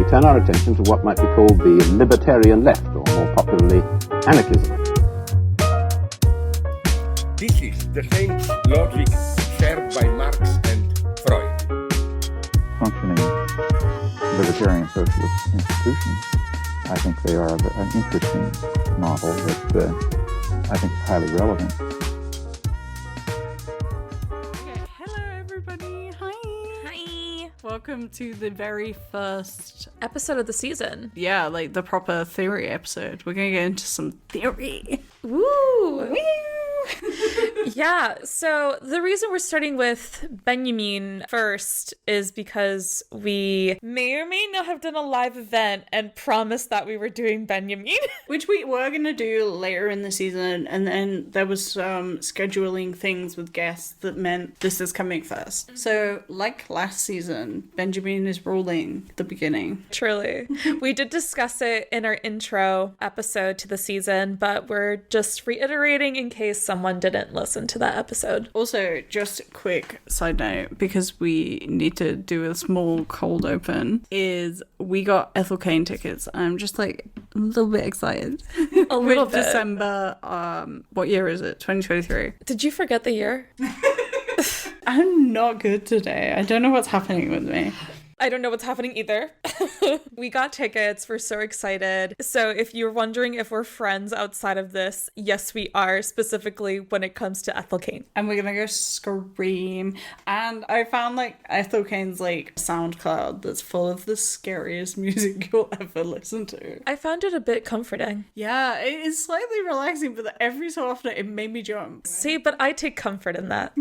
we turn our attention to what might be called the libertarian left, or more popularly, anarchism. This is the same logic shared by Marx and Freud. Functioning libertarian socialist institutions, I think they are an interesting model that I think is highly relevant. Welcome to the very first episode of the season. Yeah, like the proper theory episode. We're gonna get into some theory. Woo! Woo! Yeah, so the reason we're starting with Benjamin first is because we may or may not have done a live event and promised that we were doing Benjamin. Which we were going to do later in the season, and then there was some scheduling things with guests that meant this is coming first. So, like last season, Benjamin is ruling the beginning. Truly. We did discuss it in our intro episode to the season, but we're just reiterating in case someone didn't listen to that episode. Also, just a quick side note, because we need to do a small cold open, is we got Ethel Kane tickets. I'm just like a little bit excited. A little bit. December, what year is it? 2023. Did you forget the year? I'm not good today. I don't know what's happening with me. I don't know what's happening either. We got tickets. We're so excited. So if you're wondering if we're friends outside of this, yes, we are, specifically when it comes to Ethel Kane. And we're gonna go scream. And I found like Ethel Kane's like SoundCloud that's full of the scariest music you'll ever listen to. I found it a bit comforting. Yeah, it is slightly relaxing, but every so often it made me jump. See, but I take comfort in that.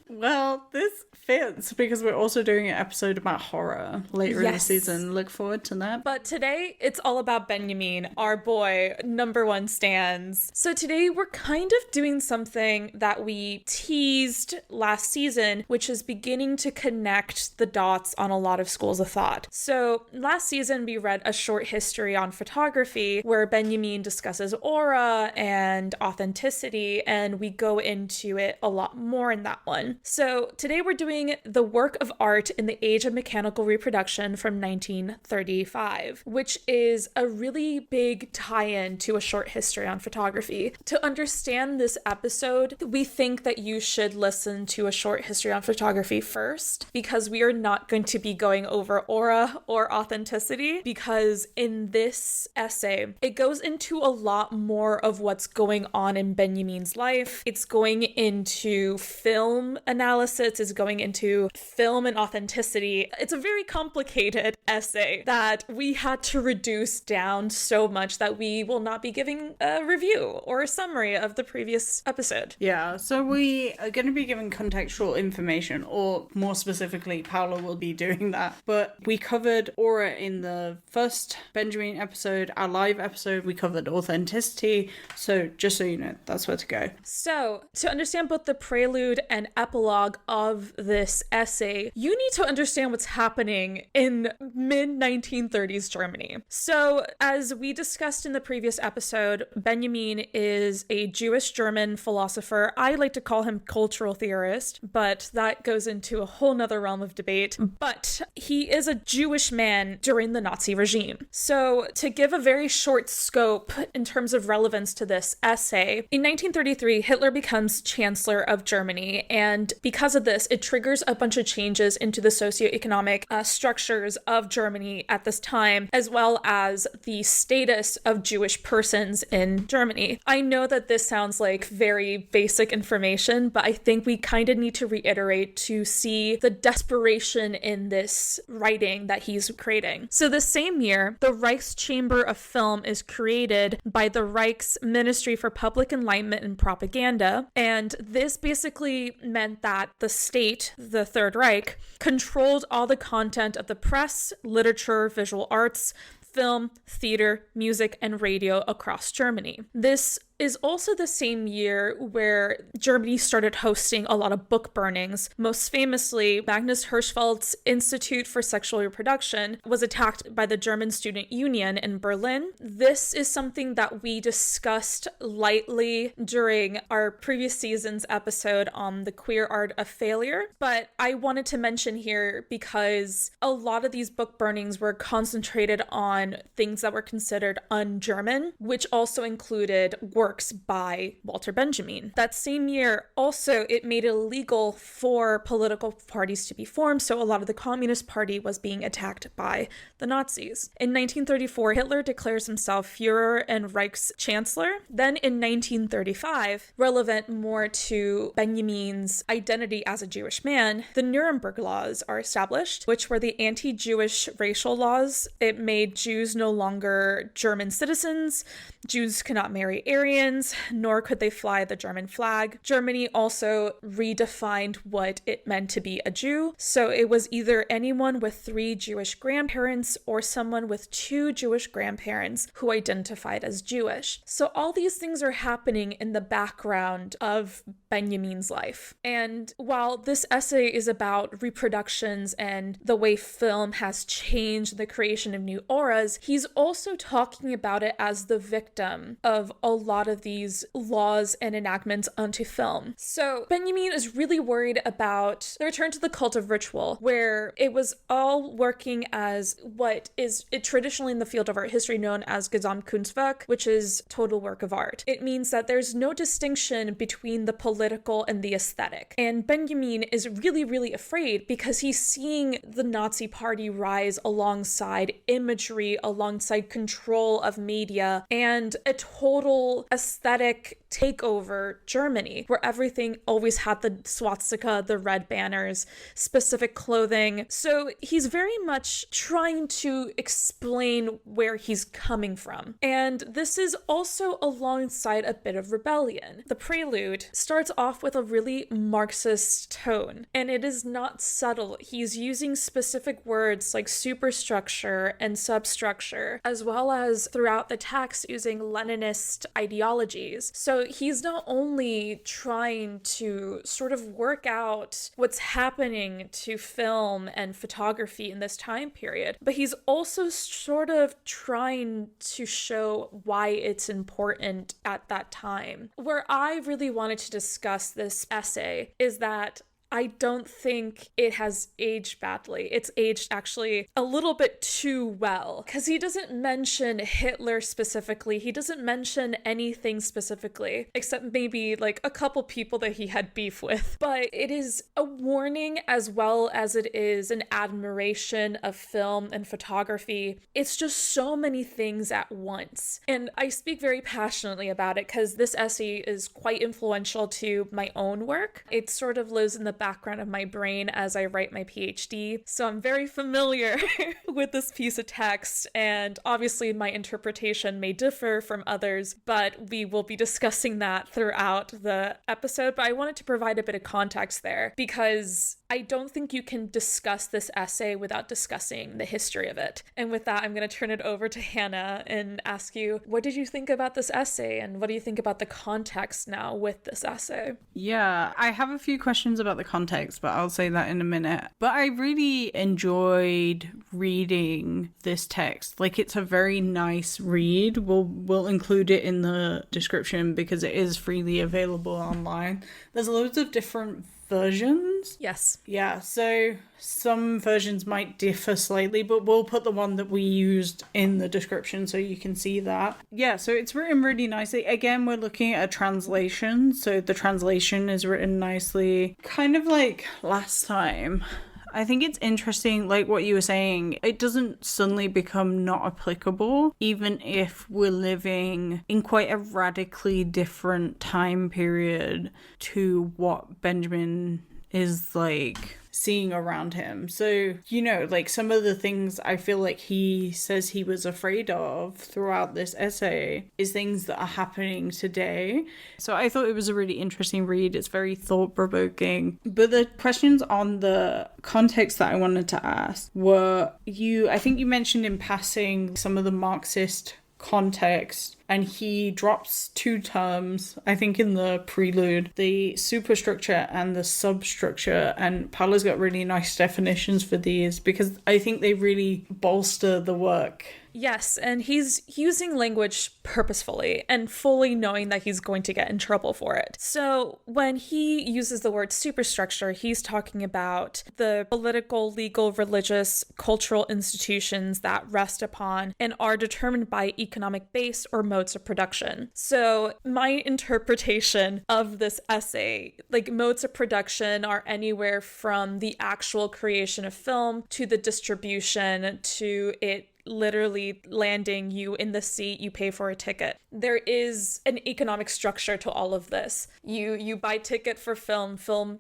Well, this fits because we're also doing an episode about horror later in the season. Look forward to that. But today, it's all about Benjamin, our boy, number one stans. So today, we're kind of doing something that we teased last season, which is beginning to connect the dots on a lot of schools of thought. So last season, we read a short history on photography where Benjamin discusses aura and authenticity, and we go into it a lot more in that one. So today we're doing the work of art in the Age of Mechanical Reproduction from 1935, which is a really big tie-in to a short history on photography. To understand this episode, we think that you should listen to a short history on photography first, because we are not going to be going over aura or authenticity, because in this essay, it goes into a lot more of what's going on in Benjamin's life. It's going into film analysis, is going into film and authenticity. It's a very complicated essay that we had to reduce down so much that we will not be giving a review or a summary of the previous episode. Yeah, so we are going to be giving contextual information, or more specifically, Paula will be doing that. But we covered aura in the first Benjamin episode. Our live episode, we covered authenticity. So just so you know, that's where to go. So to understand both the prelude and epilogue of this essay, you need to understand what's happening in mid-1930s Germany. So, as we discussed in the previous episode, Benjamin is a Jewish German philosopher. I like to call him cultural theorist, but that goes into a whole nother realm of debate. But he is a Jewish man during the Nazi regime. So, to give a very short scope in terms of relevance to this essay, in 1933, Hitler becomes Chancellor of Germany, and because of this, it triggers a bunch of changes into the socioeconomic structures of Germany at this time, as well as the status of Jewish persons in Germany. I know that this sounds like very basic information, but I think we kind of need to reiterate to see the desperation in this writing that he's creating. So the same year, the Reichs Chamber of Film is created by the Reichs Ministry for Public Enlightenment and Propaganda, and this basically meant that the state, the Third Reich, controlled all the content of the press, literature, visual arts, film, theater, music, and radio across Germany. This is also the same year where Germany started hosting a lot of book burnings. Most famously, Magnus Hirschfeld's Institute for Sexual Reproduction was attacked by the German Student Union in Berlin. This is something that we discussed lightly during our previous season's episode on the queer art of failure, but I wanted to mention here because a lot of these book burnings were concentrated on things that were considered un-German, which also included works by Walter Benjamin. That same year, also, it made it illegal for political parties to be formed, so a lot of the Communist Party was being attacked by the Nazis. In 1934, Hitler declares himself Führer and Reich's Chancellor. Then in 1935, relevant more to Benjamin's identity as a Jewish man, the Nuremberg laws are established, which were the anti-Jewish racial laws. It made Jews no longer German citizens. Jews could not marry Aryans, nor could they fly the German flag. Germany also redefined what it meant to be a Jew. So it was either anyone with 3 Jewish grandparents or someone with 2 Jewish grandparents who identified as Jewish. So all these things are happening in the background of Benjamin's life. And while this essay is about reproductions and the way film has changed the creation of new auras, he's also talking about it as the victim of a lot of these laws and enactments onto film. So Benjamin is really worried about the return to the cult of ritual, where it was all working as what is traditionally in the field of art history known as Gesamtkunstwerk, which is total work of art. It means that there's no distinction between the political and the aesthetic. And Benjamin is really, really afraid because he's seeing the Nazi Party rise alongside imagery, alongside control of media, and a total aesthetic takeover Germany, where everything always had the swastika, the red banners, specific clothing. So he's very much trying to explain where he's coming from. And this is also alongside a bit of rebellion. The prelude starts off with a really Marxist tone, and it is not subtle. He's using specific words like superstructure and substructure, as well as throughout the text using Leninist ideologies. So he's not only trying to sort of work out what's happening to film and photography in this time period, but he's also sort of trying to show why it's important at that time. Where I really wanted to discuss this essay is that I don't think it has aged badly. It's aged actually a little bit too well, because he doesn't mention Hitler specifically. He doesn't mention anything specifically, except maybe like a couple people that he had beef with. But it is a warning as well as it is an admiration of film and photography. It's just so many things at once. And I speak very passionately about it because this essay is quite influential to my own work. It sort of lives in the background of my brain as I write my PhD. So I'm very familiar with this piece of text, and obviously my interpretation may differ from others, but we will be discussing that throughout the episode. But I wanted to provide a bit of context there because I don't think you can discuss this essay without discussing the history of it. And with that, I'm going to turn it over to Hannah and ask you, what did you think about this essay, and what do you think about the context now with this essay? Yeah, I have a few questions about the context, but I'll say that in a minute. But I really enjoyed reading this text. Like, it's a very nice read. We'll include it in the description because it is freely available online. There's loads of different versions. Yes. Yeah, so some versions might differ slightly, but we'll put the one that we used in the description so you can see that. Yeah, so it's written really nicely. Again, we're looking at a translation, so the translation is written nicely. Kind of like last time. I think it's interesting, like what you were saying, it doesn't suddenly become not applicable, even if we're living in quite a radically different time period to what Benjamin is like seeing around him. So, you know, like some of the things I feel like he says he was afraid of throughout this essay is things that are happening today. So I thought it was a really interesting read. It's very thought-provoking. But the questions on the context that I wanted to ask were, I think you mentioned in passing some of the Marxist context and he drops two terms, I think, in the prelude, the superstructure and the substructure, and Paolo's got really nice definitions for these because I think they really bolster the work. Yes, and he's using language purposefully and fully knowing that he's going to get in trouble for it. So when he uses the word superstructure, he's talking about the political, legal, religious, cultural institutions that rest upon and are determined by economic base or modes of production. So my interpretation of this essay, like modes of production are anywhere from the actual creation of film to the distribution to it literally landing you in the seat you pay for a ticket. There is an economic structure to all of this. You buy ticket for film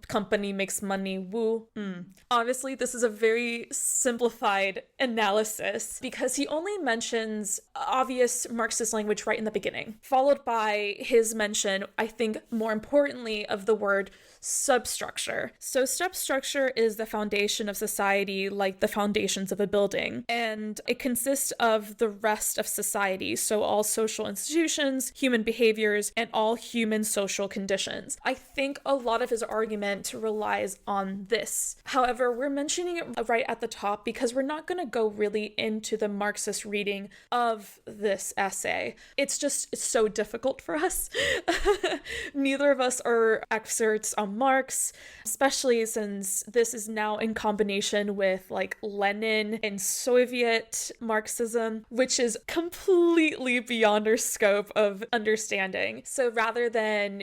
company makes money, woo. Obviously, this is a very simplified analysis because he only mentions obvious Marxist language right in the beginning, followed by his mention, I think more importantly, of the word substructure. So substructure is the foundation of society, like the foundations of a building, and it consists of the rest of society, so all social institutions, human behaviors, and all human social conditions. I think a lot of his argument relies on this. However, we're mentioning it right at the top because we're not going to go really into the Marxist reading of this essay. It's so difficult for us. Neither of us are experts on Marx, especially since this is now in combination with like Lenin and Soviet Marxism, which is completely beyond our scope of understanding. So rather than,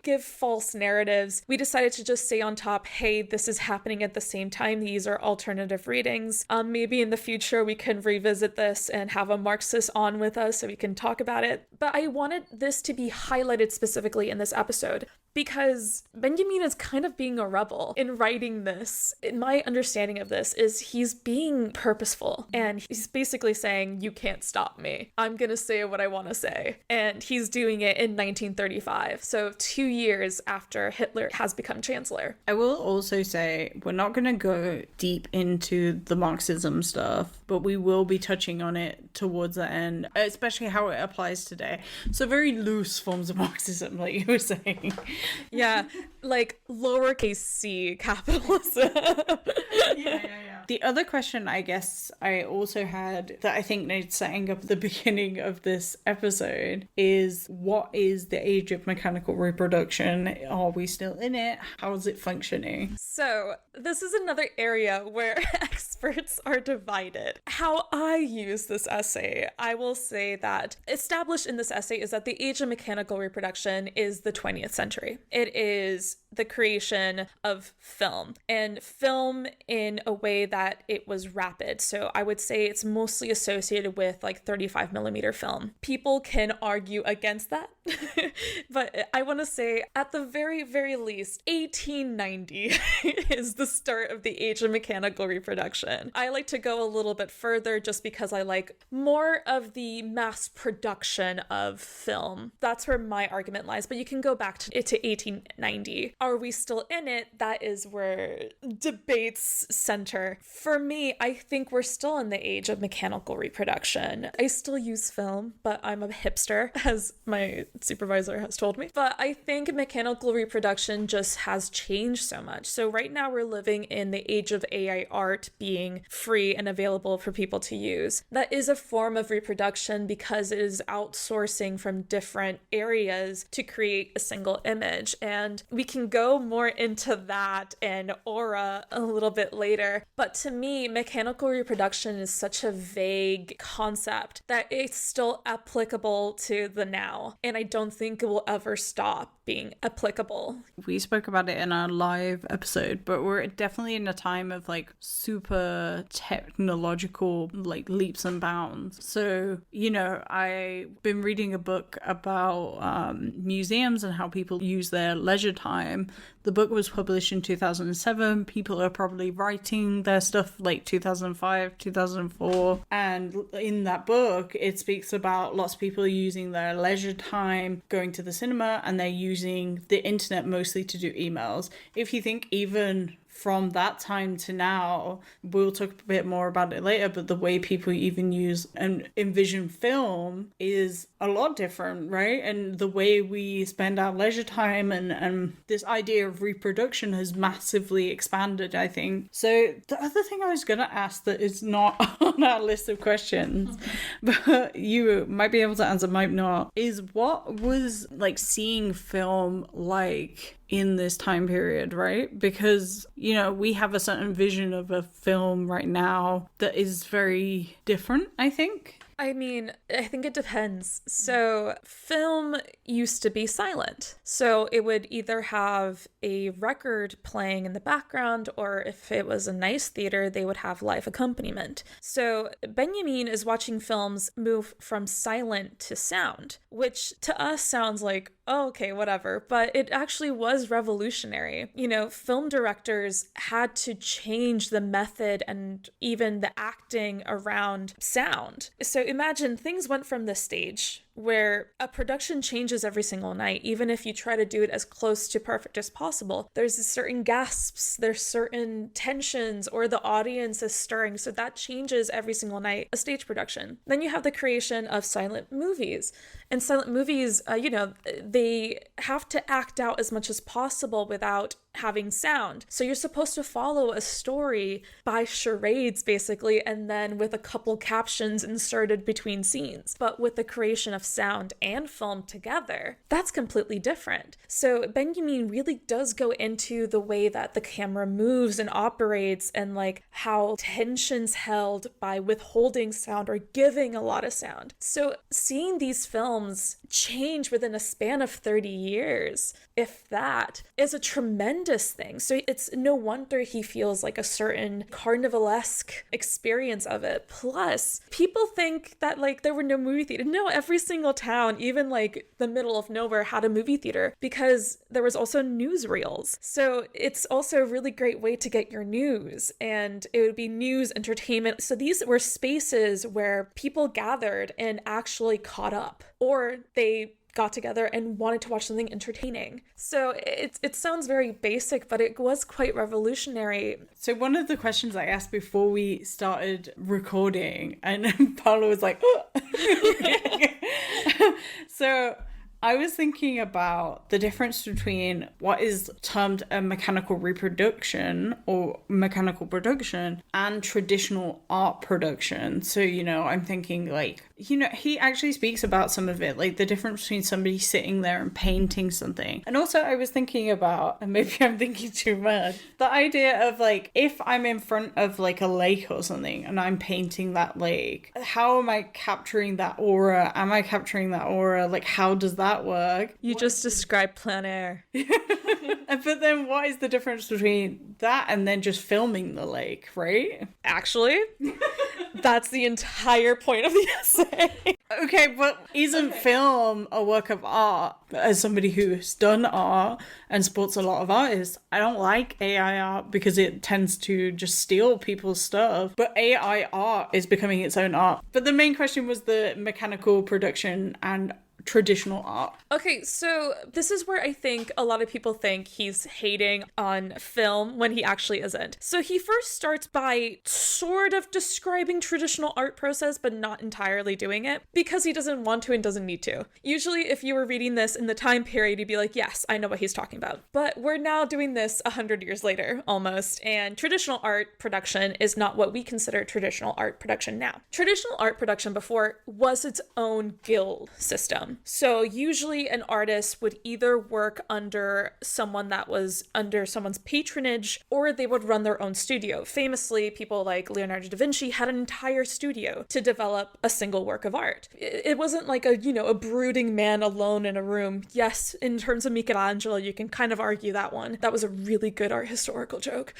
give false narratives, we decided to just say on top, hey, this is happening at the same time. These are alternative readings. Maybe in the future we can revisit this and have a Marxist on with us so we can talk about it. But I wanted this to be highlighted specifically in this episode because Benjamin is kind of being a rebel in writing this. My understanding of this is he's being purposeful and he's basically saying, you can't stop me. I'm going to say what I want to say. And he's doing it in 1935. So 2 years after Hitler has become chancellor. I will also say we're not going to go deep into the Marxism stuff, but we will be touching on it towards the end, especially how it applies today. So very loose forms of Marxism, like you were saying. Yeah, like lowercase c capitalism. Yeah. The other question I guess I also had that I think needs setting up at the beginning of this episode is, what is the age of mechanical reproduction? Are we still in it? How is it functioning? So this is another area where experts are divided. How I use this essay, I will say that established in this essay is that the age of mechanical reproduction is the 20th century. It is the creation of film, and film in a way that it was rapid. So I would say it's mostly associated with like 35 millimeter film. People can argue against that, but I want to say at the very, very least, 1890 is the start of the age of mechanical reproduction. I like to go a little bit further just because I like more of the mass production of film. That's where my argument lies, but you can go back to 1890. Are we still in it? That is where debates center. For me, I think we're still in the age of mechanical reproduction. I still use film, but I'm a hipster, as my supervisor has told me. But I think mechanical reproduction just has changed so much. So right now we're living in the age of AI art being free and available for people to use. That is a form of reproduction because it is outsourcing from different areas to create a single image. And we can go more into that and aura a little bit later. But to me, mechanical reproduction is such a vague concept that it's still applicable to the now. And I don't think it will ever stop being applicable. We spoke about it in our live episode, but we're definitely in a time of like super technological like leaps and bounds. So, I've been reading a book about museums and how people use their leisure time. The book was published in 2007. People are probably writing their stuff like 2005, 2004. And in that book, it speaks about lots of people using their leisure time going to the cinema, and they're using the internet mostly to do emails. If you think even from that time to now, we'll talk a bit more about it later, but the way people even use and envision film is a lot different, right? And the way we spend our leisure time and this idea of reproduction has massively expanded, I think. So the other thing I was going to ask that is not on our list of questions, but you might be able to answer, might not, is what was like seeing film like in this time period, right? Because, you know, we have a certain vision of a film right now that is very different, I think. I mean, I think it depends. So film used to be silent. So it would either have a record playing in the background, or if it was a nice theater, they would have live accompaniment. So Benjamin is watching films move from silent to sound, which to us sounds like, oh, okay, whatever. But it actually was revolutionary. You know, film directors had to change the method and even the acting around sound. So imagine things went from the stage, where a production changes every single night, even if you try to do it as close to perfect as possible. There's certain gasps, there's certain tensions, or the audience is stirring, so that changes every single night, a stage production. Then you have the creation of silent movies. And silent movies, they have to act out as much as possible without having sound. So you're supposed to follow a story by charades, basically, and then with a couple captions inserted between scenes. But with the creation of sound and film together, that's completely different. So Benjamin really does go into the way that the camera moves and operates, and like how tension's held by withholding sound or giving a lot of sound. So seeing these films change within a span of 30 years, if that, is a tremendous thing. So it's no wonder he feels like a certain carnivalesque experience of it. Plus, people think that like there were no movie theaters. No, every single town, even like the middle of nowhere, had a movie theater because there was also newsreels. So it's also a really great way to get your news, and it would be news, entertainment. So these were spaces where people gathered and actually caught up, or they got together and wanted to watch something entertaining. So it sounds very basic, but it was quite revolutionary. So one of the questions I asked before we started recording, and Paula was like, oh. So I was thinking about the difference between what is termed a mechanical reproduction or mechanical production and traditional art production. So, you know, I'm thinking like, you know, he actually speaks about some of it, like the difference between somebody sitting there and painting something. And also I was thinking about, and maybe I'm thinking too much, the idea of like, if I'm in front of like a lake or something and I'm painting that lake, how am I capturing that aura? Am I capturing that aura? Like, how does that work? You just described plein air. But then what is the difference between that and then just filming the lake, right? Actually, that's the entire point of the essay. Okay, but isn't film a work of art? As somebody who's done art and supports a lot of artists, I don't like AI art because it tends to just steal people's stuff. But AI art is becoming its own art. But the main question was the mechanical production and traditional art. Okay, so this is where I think a lot of people think he's hating on film when he actually isn't. So he first starts by sort of describing traditional art process, but not entirely doing it because he doesn't want to and doesn't need to. Usually if you were reading this in the time period, you'd be like, yes, I know what he's talking about. But we're now doing this 100 years later almost, and traditional art production is not what we consider traditional art production now. Traditional art production before was its own guild system. So usually an artist would either work under someone that was under someone's patronage, or they would run their own studio. Famously, people like Leonardo da Vinci had an entire studio to develop a single work of art. It wasn't like a brooding man alone in a room. Yes, in terms of Michelangelo, you can kind of argue that one. That was a really good art historical joke.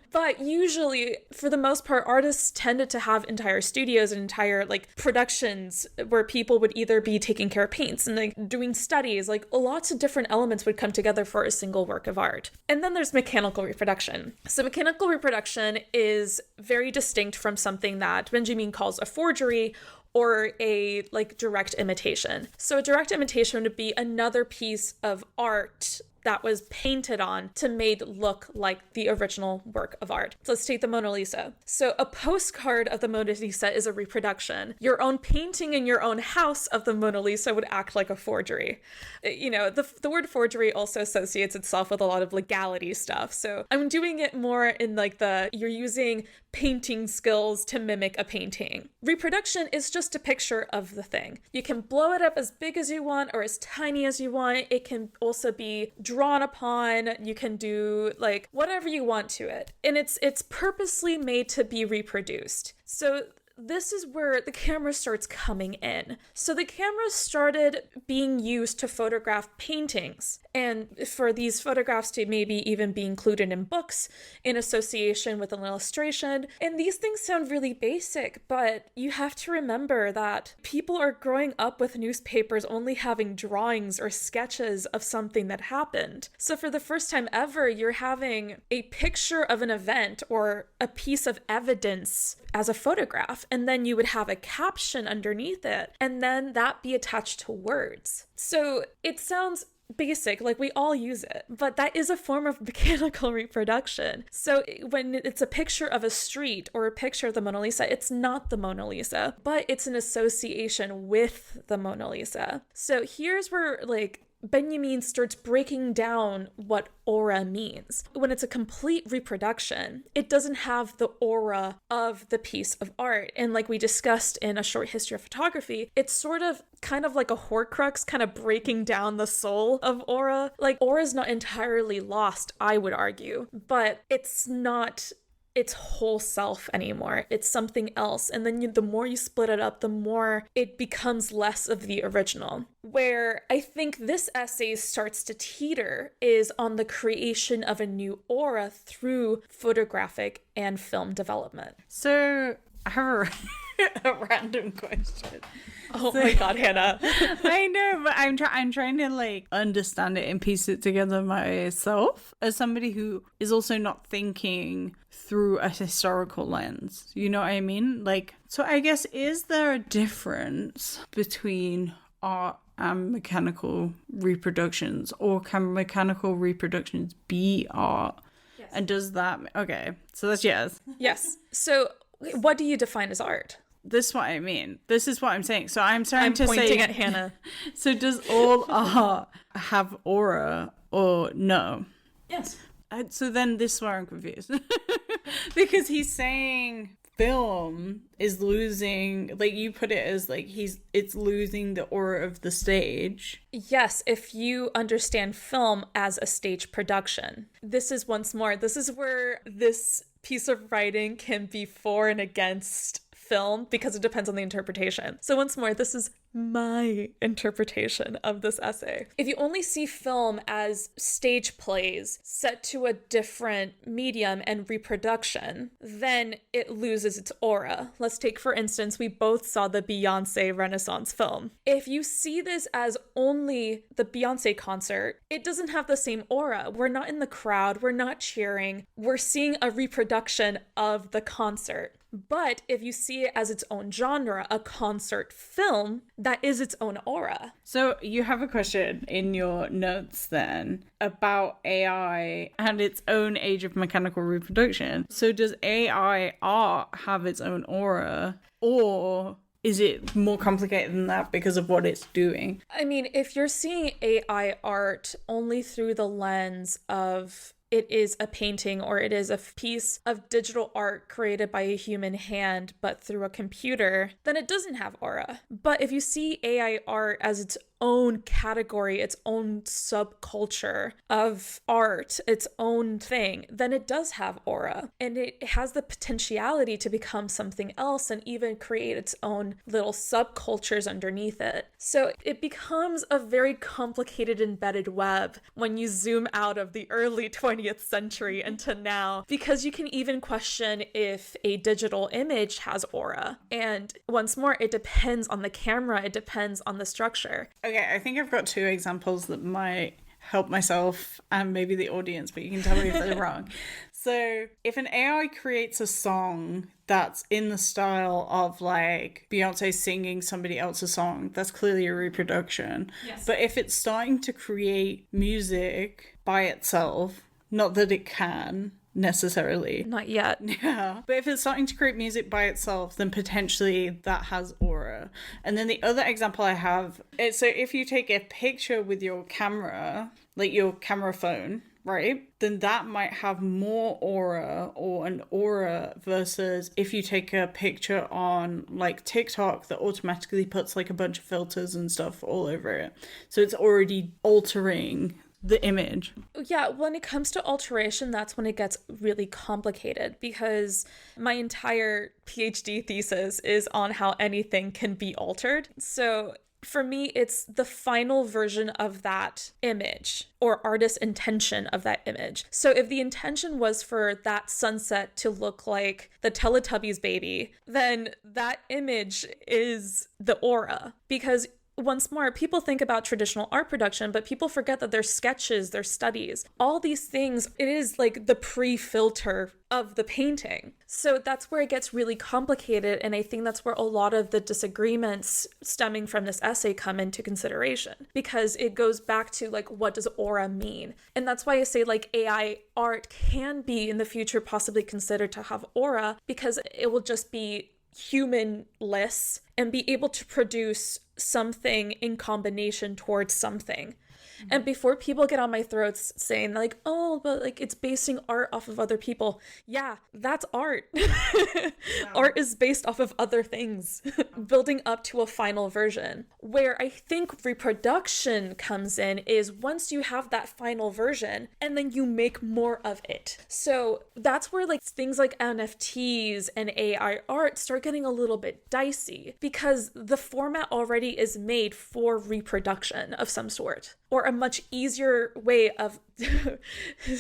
But usually, for the most part, artists tended to have entire studios and entire productions where people would either be taking care of paints and doing studies. Lots of different elements would come together for a single work of art. And then there's mechanical reproduction. So mechanical reproduction is very distinct from something that Benjamin calls a forgery or a direct imitation. So a direct imitation would be another piece of art that was painted on to made look like the original work of art. So let's take the Mona Lisa. So a postcard of the Mona Lisa is a reproduction. Your own painting in your own house of the Mona Lisa would act like a forgery. You know, the word forgery also associates itself with a lot of legality stuff. So I'm doing it more in like you're using painting skills to mimic a painting. Reproduction is just a picture of the thing. You can blow it up as big as you want or as tiny as you want. It can also be drawn upon. You can do like whatever you want to it. And it's purposely made to be reproduced. So this is where the camera starts coming in. So the camera started being used to photograph paintings, and for these photographs to maybe even be included in books in association with an illustration. And these things sound really basic, but you have to remember that people are growing up with newspapers only having drawings or sketches of something that happened. So for the first time ever, you're having a picture of an event or a piece of evidence as a photograph, and then you would have a caption underneath it, and then that be attached to words. So it sounds basic, like we all use it, but that is a form of mechanical reproduction. So when it's a picture of a street or a picture of the Mona Lisa, it's not the Mona Lisa, but it's an association with the Mona Lisa. So here's where like Benjamin starts breaking down what aura means. When it's a complete reproduction, it doesn't have the aura of the piece of art. And like we discussed in A Short History of Photography, it's sort of kind of like a Horcrux, kind of breaking down the soul of aura. Like aura is not entirely lost, I would argue, but it's not its whole self anymore. It's something else. And then the more you split it up, the more it becomes less of the original. Where I think this essay starts to teeter is on the creation of a new aura through photographic and film development. So I have a random question. Oh my God, Hannah. I know, but I'm trying to like understand it and piece it together myself as somebody who is also not thinking through a historical lens. You know what I mean? Like, so I guess, is there a difference between art and mechanical reproductions, or can mechanical reproductions be art? Yes. And does that, okay, so that's yes. Yes. So what do you define as art? This is what I mean. This is what I'm saying. So I'm trying to say... I'm pointing at Hannah. So does all art have aura or no? Yes. So then this is where I'm confused. Because he's saying film is losing, like you put it as like it's losing the aura of the stage. Yes, if you understand film as a stage production. This is where this piece of writing can be for and against film because it depends on the interpretation. So once more, this is my interpretation of this essay. If you only see film as stage plays set to a different medium and reproduction, then it loses its aura. Let's take, for instance, we both saw the Beyonce Renaissance film. If you see this as only the Beyonce concert, it doesn't have the same aura. We're not in the crowd, we're not cheering, we're seeing a reproduction of the concert. But if you see it as its own genre, a concert film, that is its own aura. So you have a question in your notes then about AI and its own Age of Mechanical Reproduction. So does AI art have its own aura, or is it more complicated than that because of what it's doing? I mean, if you're seeing AI art only through the lens of it is a painting or it is a piece of digital art created by a human hand but through a computer, then it doesn't have aura. But if you see AI art as its own category, its own subculture of art, its own thing, then it does have aura. And it has the potentiality to become something else and even create its own little subcultures underneath it. So it becomes a very complicated embedded web when you zoom out of the early 20th century into now, because you can even question if a digital image has aura. And once more, it depends on the camera, it depends on the structure. Okay, I think I've got two examples that might help myself and maybe the audience, but you can tell me if they're wrong. So if an AI creates a song that's in the style of like Beyonce singing somebody else's song, that's clearly a reproduction. Yes. But if it's starting to create music by itself, not that it can necessarily. Not yet. Yeah. But if it's starting to create music by itself, then potentially that has aura. And then the other example I have is, so if you take a picture with your camera, like your camera phone, right? Then that might have more aura or an aura versus if you take a picture on like TikTok that automatically puts like a bunch of filters and stuff all over it. So it's already altering the image. Yeah, when it comes to alteration, that's when it gets really complicated, because my entire PhD thesis is on how anything can be altered. So for me, it's the final version of that image or artist's intention of that image. So if the intention was for that sunset to look like the Teletubbies baby, then that image is the aura. Because once more, people think about traditional art production, but people forget that there's sketches, there's studies, all these things. It is like the pre-filter of the painting. So that's where it gets really complicated. And I think that's where a lot of the disagreements stemming from this essay come into consideration, because it goes back to like, what does aura mean? And that's why I say like AI art can be in the future possibly considered to have aura, because it will just be humanless and be able to produce something in combination towards something. And before people get on my throats saying like, oh, but like it's basing art off of other people. Yeah, that's art. Art is based off of other things, building up to a final version. Where I think reproduction comes in is once you have that final version and then you make more of it. So that's where like things like NFTs and AI art start getting a little bit dicey, because the format already is made for reproduction of some sort. Or a much easier way of,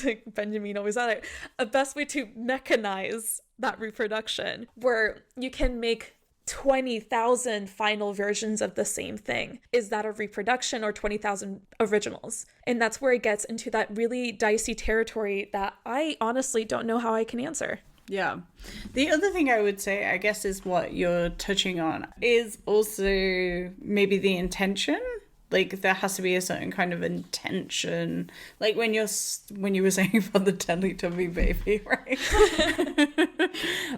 like Benjamin always said it, a best way to mechanize that reproduction, where you can make 20,000 final versions of the same thing. Is that a reproduction or 20,000 originals? And that's where it gets into that really dicey territory that I honestly don't know how I can answer. Yeah. The other thing I would say, I guess, is what you're touching on is also maybe the intention. Like there has to be a certain kind of intention, like when you were saying about the Teletubby baby, right?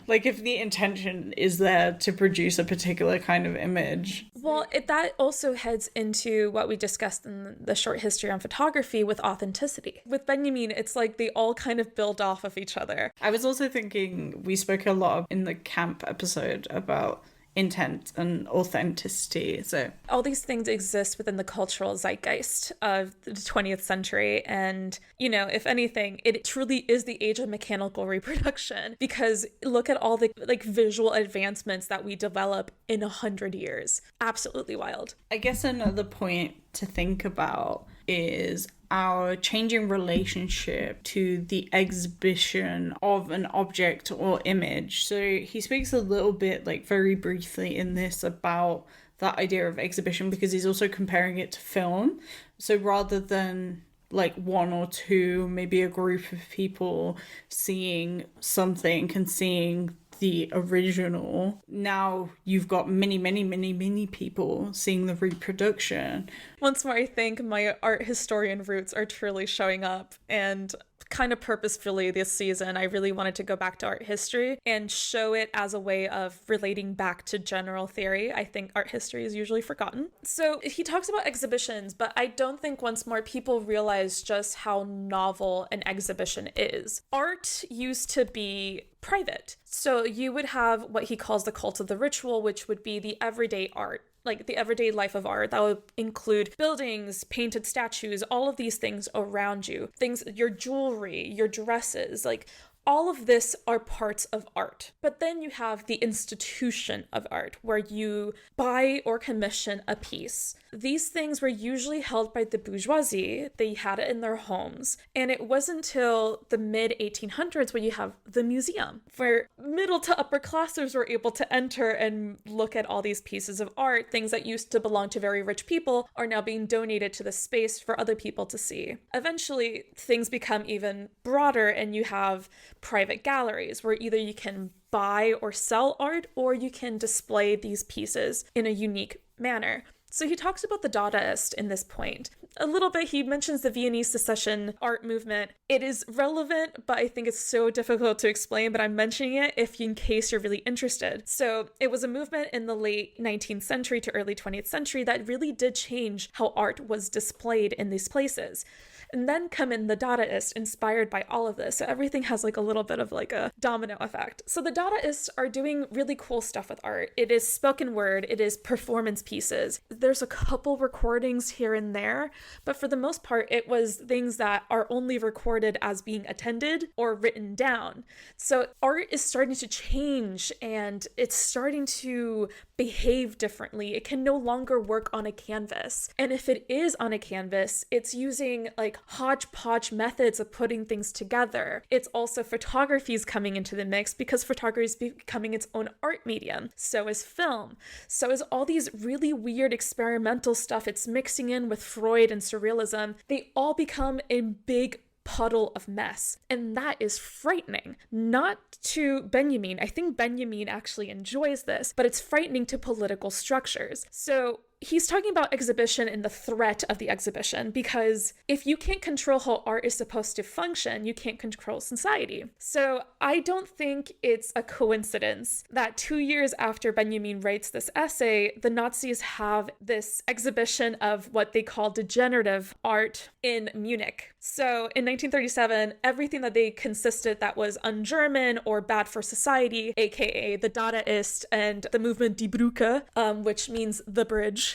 Like if the intention is there to produce a particular kind of image. Well, that also heads into what we discussed in the short history on photography with authenticity. With Benjamin, it's like they all kind of build off of each other. I was also thinking, we spoke a lot in the camp episode about intent and authenticity. So all these things exist within the cultural zeitgeist of the 20th century, and if anything, it truly is the age of mechanical reproduction, because look at all the like visual advancements that we develop in 100 years. Absolutely wild. I guess another point to think about is our changing relationship to the exhibition of an object or image. So he speaks a little bit, like very briefly in this, about that idea of exhibition, because he's also comparing it to film. So rather than like one or two, maybe a group of people seeing something and seeing the original, now you've got many people seeing the reproduction. Once more, I think my art historian roots are truly showing up, and kind of purposefully this season I really wanted to go back to art history and show it as a way of relating back to general theory. I think art history is usually forgotten. So he talks about exhibitions, but I don't think once more people realize just how novel an exhibition is. Art used to be private. So you would have what he calls the cult of the ritual, which would be the everyday art, like the everyday life of art. That would include buildings, painted statues, all of these things around you, things, your jewelry, your dresses, like all of this are parts of art. But then you have the institution of art, where you buy or commission a piece. These things were usually held by the bourgeoisie. They had it in their homes. And it wasn't until the mid-1800s where you have the museum, where middle to upper classes were able to enter and look at all these pieces of art. Things that used to belong to very rich people are now being donated to the space for other people to see. Eventually, things become even broader, and you have private galleries where either you can buy or sell art, or you can display these pieces in a unique manner. So he talks about the Dadaist in this point. A little bit, he mentions the Viennese secession art movement. It is relevant, but I think it's so difficult to explain, but I'm mentioning it in case you're really interested. So it was a movement in the late 19th century to early 20th century that really did change how art was displayed in these places. And then come in the Dadaists, inspired by all of this. So everything has like a little bit of like a domino effect. So the Dadaists are doing really cool stuff with art. It is spoken word, it is performance pieces. There's a couple recordings here and there, but for the most part, it was things that are only recorded as being attended or written down. So art is starting to change, and it's starting to behave differently. It can no longer work on a canvas. And if it is on a canvas, it's using like hodgepodge methods of putting things together. It's also photography is coming into the mix, because photography is becoming its own art medium. So is film. So is all these really weird experimental stuff. It's mixing in with Freud and surrealism. They all become a big puddle of mess. And that is frightening. Not to Benjamin. I think Benjamin actually enjoys this, but it's frightening to political structures. So he's talking about exhibition and the threat of the exhibition, because if you can't control how art is supposed to function, you can't control society. So I don't think it's a coincidence that 2 years after Benjamin writes this essay, the Nazis have this exhibition of what they call degenerative art in Munich. So in 1937, everything that they consisted that was un-German or bad for society, aka the Dadaist and the movement Die Brücke, which means the bridge.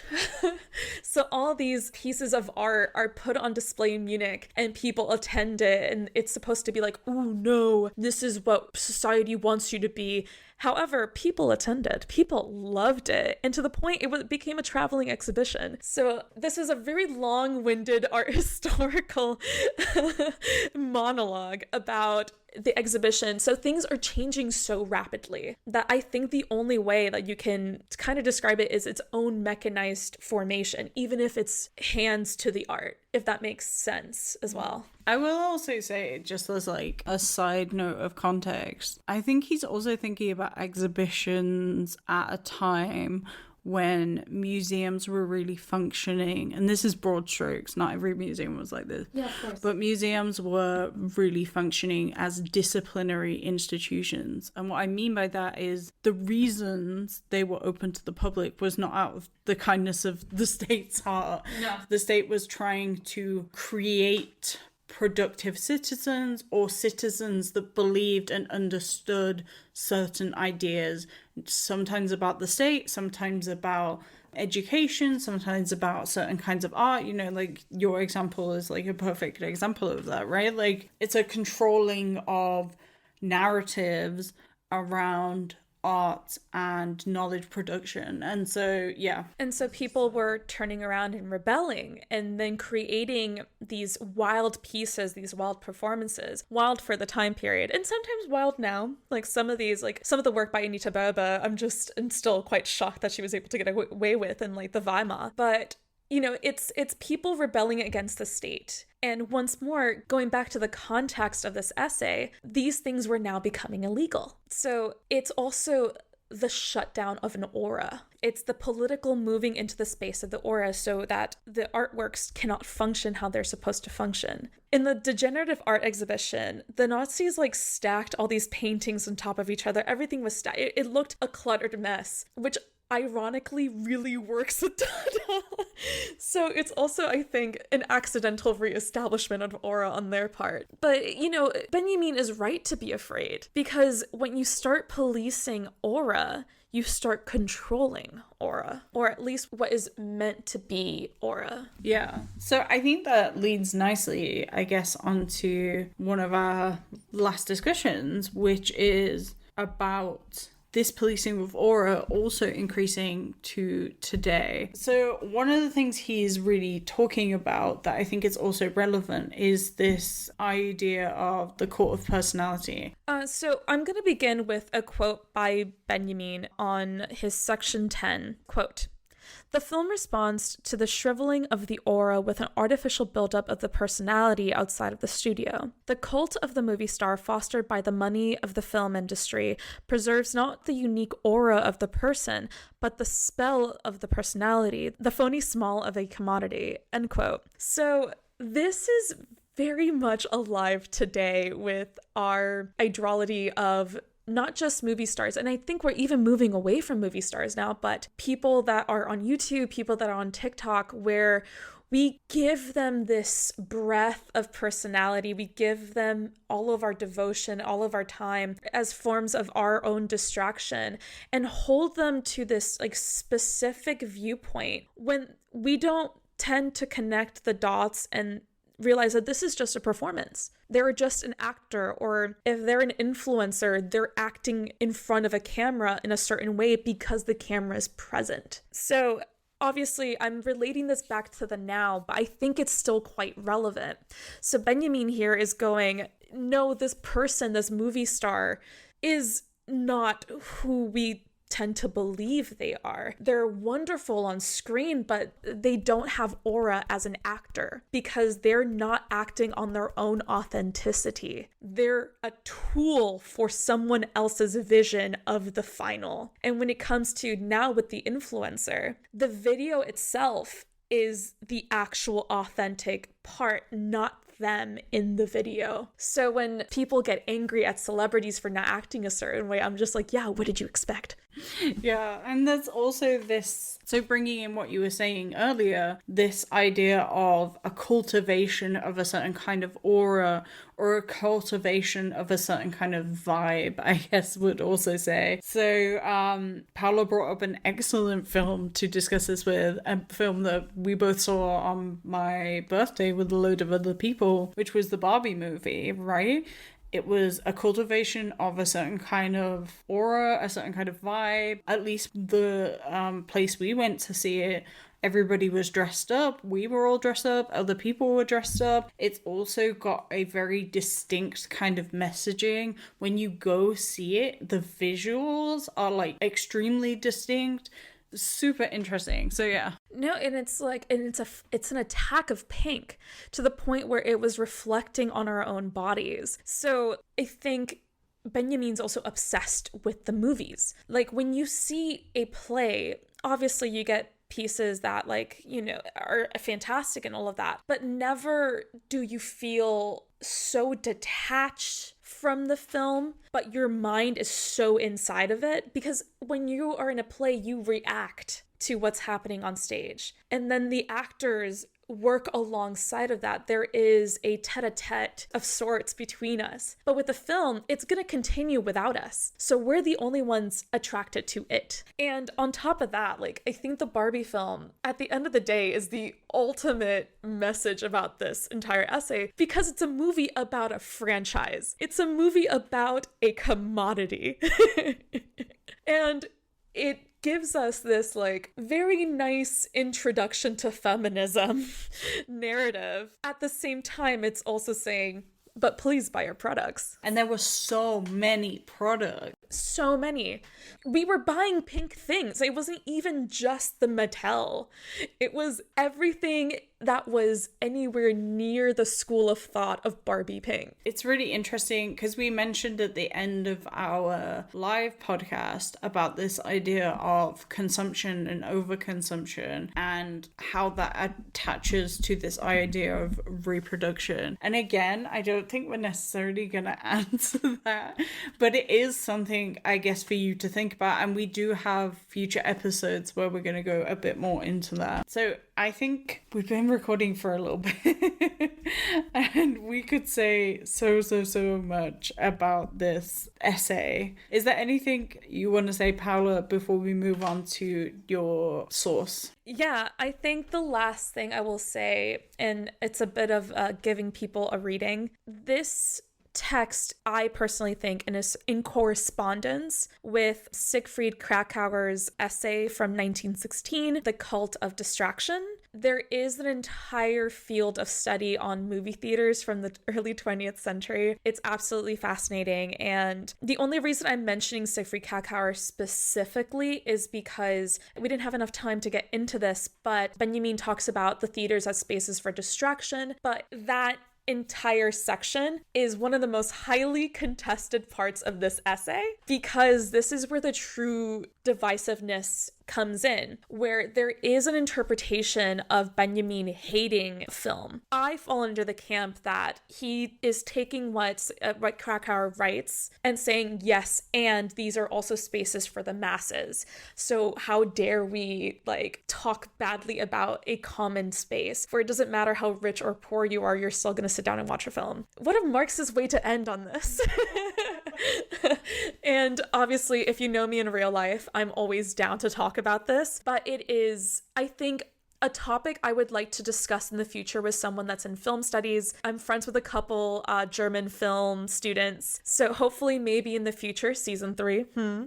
So all these pieces of art are put on display in Munich, and people attend it, and it's supposed to be like, oh no, this is what society wants you to be. However, people attended, people loved it, and to the point it became a traveling exhibition. So this is a very long-winded art historical monologue about the exhibition. So things are changing so rapidly that I think the only way that you can kind of describe it is its own mechanized formation, even if it's hands to the art, if that makes sense as well. I will also say, just as like a side note of context, I think he's also thinking about exhibitions at a time when museums were really functioning, and this is broad strokes, not every museum was like this. Yeah, of course. But museums were really functioning as disciplinary institutions. And what I mean by that is the reasons they were open to the public was not out of the kindness of the state's heart. No. The state was trying to create productive citizens, or citizens that believed and understood certain ideas, sometimes about the state, sometimes about education, sometimes about certain kinds of art. You know, like your example is like a perfect example of that, right? Like it's a controlling of narratives around art and knowledge production. And so, yeah. And so people were turning around and rebelling, and then creating these wild pieces, these wild performances, wild for the time period, and sometimes wild now. Like some of these, like some of the work by Anita Berber, I'm still quite shocked that she was able to get away with in like the Weimar. But you know, it's people rebelling against the state. And once more, going back to the context of this essay, these things were now becoming illegal. So it's also the shutdown of an aura. It's the political moving into the space of the aura so that the artworks cannot function how they're supposed to function. In the degenerative art exhibition, the Nazis like stacked all these paintings on top of each other. Everything was stacked. It looked a cluttered mess, which ironically really works with Dada. So it's also, I think, an accidental reestablishment of aura on their part. But, you know, Benjamin is right to be afraid, because when you start policing aura, you start controlling aura, or at least what is meant to be aura. Yeah. So I think that leads nicely, I guess, onto one of our last discussions, which is about this policing of aura also increasing to today. So one of the things he's really talking about that I think is also relevant is this idea of the cult of personality. So I'm going to begin with a quote by Benjamin on his section 10. Quote, "The film responds to the shriveling of the aura with an artificial buildup of the personality outside of the studio. The cult of the movie star fostered by the money of the film industry preserves not the unique aura of the person, but the spell of the personality, the phony small of a commodity." End quote. So this is very much alive today with our ideology of not just movie stars, and I think we're even moving away from movie stars now, but people that are on YouTube, people that are on TikTok, where we give them this breadth of personality, we give them all of our devotion, all of our time as forms of our own distraction, and hold them to this like specific viewpoint when we don't tend to connect the dots and realize that this is just a performance. They're just an actor, or if they're an influencer, they're acting in front of a camera in a certain way because the camera is present. So obviously, I'm relating this back to the now, but I think it's still quite relevant. So Benjamin here is going, no, this person, this movie star, is not who we tend to believe they are. They're wonderful on screen, but they don't have aura as an actor because they're not acting on their own authenticity. They're a tool for someone else's vision of the final. And when it comes to now with the influencer, the video itself is the actual authentic part, not them in the video. So when people get angry at celebrities for not acting a certain way, I'm just like, yeah, what did you expect? Yeah, and there's also this, so bringing in what you were saying earlier, this idea of a cultivation of a certain kind of aura, or a cultivation of a certain kind of vibe, I guess would also say. So Paolo brought up an excellent film to discuss this with, a film that we both saw on my birthday with a load of other people, which was the Barbie movie, right? It was a cultivation of a certain kind of aura, a certain kind of vibe. At least the place we went to see it, everybody was dressed up. We were all dressed up. Other people were dressed up. It's also got a very distinct kind of messaging. When you go see it, the visuals are like extremely distinct. Super interesting. So yeah. No, and it's like, and it's an attack of pink to the point where it was reflecting on our own bodies. So I think Benjamin's also obsessed with the movies. Like when you see a play, obviously you get pieces that, like, you know, are fantastic and all of that, but never do you feel so detached from the film, but your mind is so inside of it, because when you are in a play, you react to what's happening on stage, and then the actors work alongside of that. There is a tete-a-tete of sorts between us. But with the film, it's going to continue without us. So we're the only ones attracted to it. And on top of that, like, I think the Barbie film, at the end of the day, is the ultimate message about this entire essay, because it's a movie about a franchise. It's a movie about a commodity. And it gives us this like very nice introduction to feminism narrative. At the same time, it's also saying, but please buy our products. And there were so many products. So many. We were buying pink things. It wasn't even just the Mattel. It was everything that was anywhere near the school of thought of Barbie pink. It's really interesting because we mentioned at the end of our live podcast about this idea of consumption and overconsumption and how that attaches to this idea of reproduction. And again, I don't think we're necessarily going to answer that, but it is something something, I guess, for you to think about. And we do have future episodes where we're going to go a bit more into that. So I think we've been recording for a little bit and we could say so much about this essay. Is there anything you want to say, Paula, before we move on to your source? Yeah, I think the last thing I will say, and it's a bit of giving people a reading, this text, I personally think, is in correspondence with Siegfried Krakauer's essay from 1916, The Cult of Distraction. There is an entire field of study on movie theaters from the early 20th century. It's absolutely fascinating. And the only reason I'm mentioning Siegfried Krakauer specifically is because we didn't have enough time to get into this, but Benjamin talks about the theaters as spaces for distraction, but that entire section is one of the most highly contested parts of this essay, because this is where the true divisiveness comes in, where there is an interpretation of Benjamin hating film. I fall under the camp that he is taking what Krakauer writes and saying, yes, and these are also spaces for the masses. So how dare we talk badly about a common space where it doesn't matter how rich or poor you are, you're still going to sit down and watch a film. What a Marxist way to end on this. And obviously, if you know me in real life, I'm always down to talk about this, but it is, I think, a topic I would like to discuss in the future with someone that's in film studies. I'm friends with a couple German film students, so hopefully maybe in the future, season 3,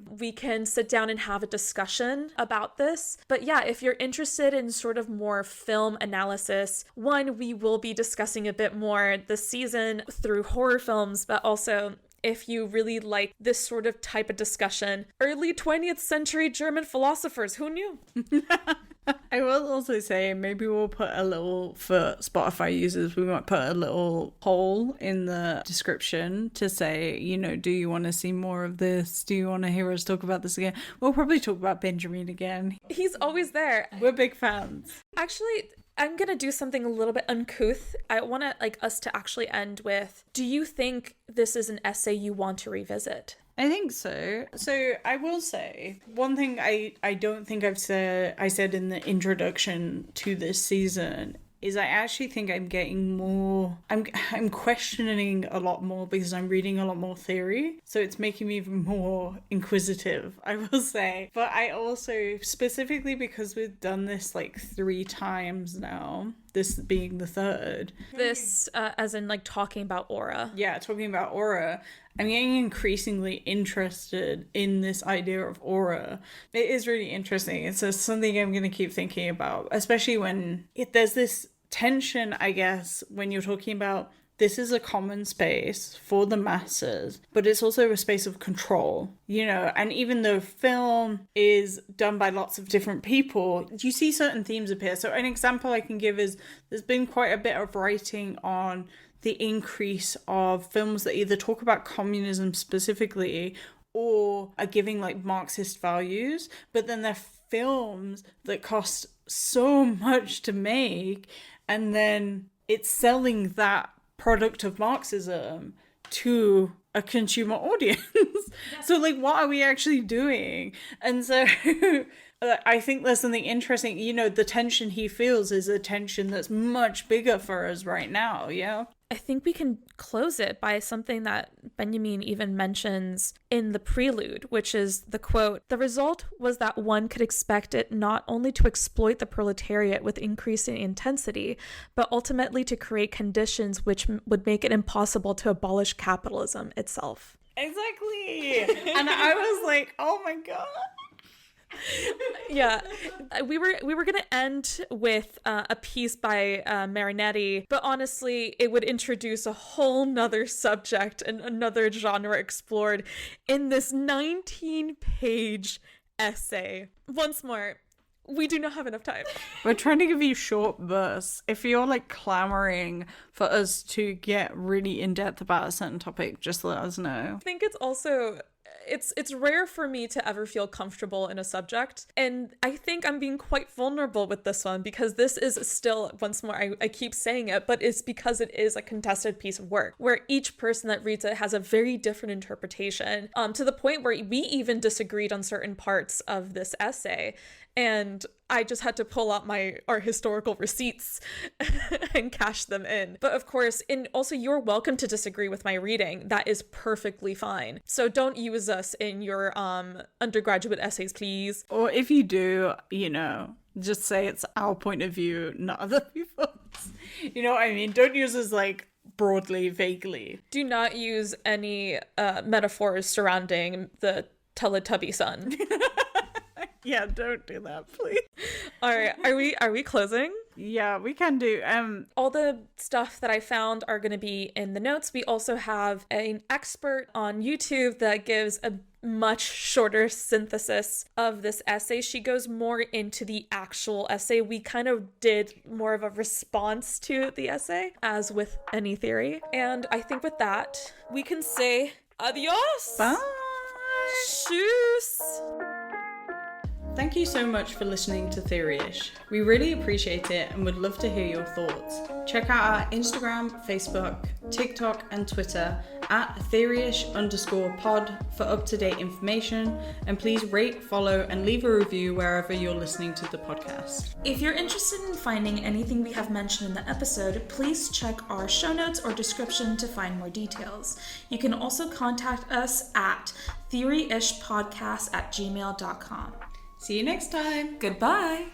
we can sit down and have a discussion about this. But yeah, if you're interested in sort of more film analysis, one, we will be discussing a bit more this season through horror films, but also if you really like this sort of type of discussion, early 20th century German philosophers, who knew? I will also say maybe we'll put a little, for Spotify users, we might put a little poll in the description to say, do you want to see more of this? Do you want to hear us talk about this again? We'll probably talk about Benjamin again. He's always there. We're big fans. Actually, I'm going to do something a little bit uncouth. I want us to actually end with, do you think this is an essay you want to revisit? I think so. So I will say one thing I don't think I said in the introduction to this season is I actually think I'm getting more, I'm questioning a lot more because I'm reading a lot more theory. So it's making me even more inquisitive, I will say. But I also, specifically because we've done this 3 times now, this being the 3rd. This, as in talking about aura. Yeah, talking about aura. I'm getting increasingly interested in this idea of aura. It is really interesting. It's something I'm going to keep thinking about, especially when there's this tension, I guess, when you're talking about this is a common space for the masses, but it's also a space of control, and even though film is done by lots of different people, you see certain themes appear. So an example I can give is there's been quite a bit of writing on the increase of films that either talk about communism specifically or are giving Marxist values, but then they're films that cost so much to make, and then it's selling that product of Marxism to a consumer audience. So what are we actually doing? And so I think there's something interesting, the tension he feels is a tension that's much bigger for us right now. Yeah. I think we can close it by something that Benjamin even mentions in the prelude, which is the quote, "The result was that one could expect it not only to exploit the proletariat with increasing intensity, but ultimately to create conditions which would make it impossible to abolish capitalism itself." Exactly. And I was like, oh my God. Yeah, we were gonna end with a piece by Marinetti, but honestly it would introduce a whole nother subject and another genre explored in this 19-page essay. Once more, we do not have enough time. We're trying to give you short bursts. If you're clamoring for us to get really in depth about a certain topic, just let us know. I think it's also it's rare for me to ever feel comfortable in a subject, and I think I'm being quite vulnerable with this one because this is still, once more, I keep saying it, but it's because it is a contested piece of work where each person that reads it has a very different interpretation, to the point where we even disagreed on certain parts of this essay. And I just had to pull out our historical receipts and cash them in. But of course, and also you're welcome to disagree with my reading. That is perfectly fine. So don't use us in your undergraduate essays, please. Or if you do, just say it's our point of view, not other people's. You know what I mean? Don't use us like broadly, vaguely. Do not use any metaphors surrounding the Teletubby sun. Yeah, don't do that, please. All right, are we closing? Yeah, we can do. All the stuff that I found are going to be in the notes. We also have an expert on YouTube that gives a much shorter synthesis of this essay. She goes more into the actual essay. We kind of did more of a response to the essay, as with any theory. And I think with that, we can say adios. Bye. Tschüss. Thank you so much for listening to Theoryish. We really appreciate it and would love to hear your thoughts. Check out our Instagram, Facebook, TikTok, and Twitter at Theoryish_pod for up-to-date information, and please rate, follow, and leave a review wherever you're listening to the podcast. If you're interested in finding anything we have mentioned in the episode, please check our show notes or description to find more details. You can also contact us at theoryishpodcast@gmail.com. See you next time. Goodbye.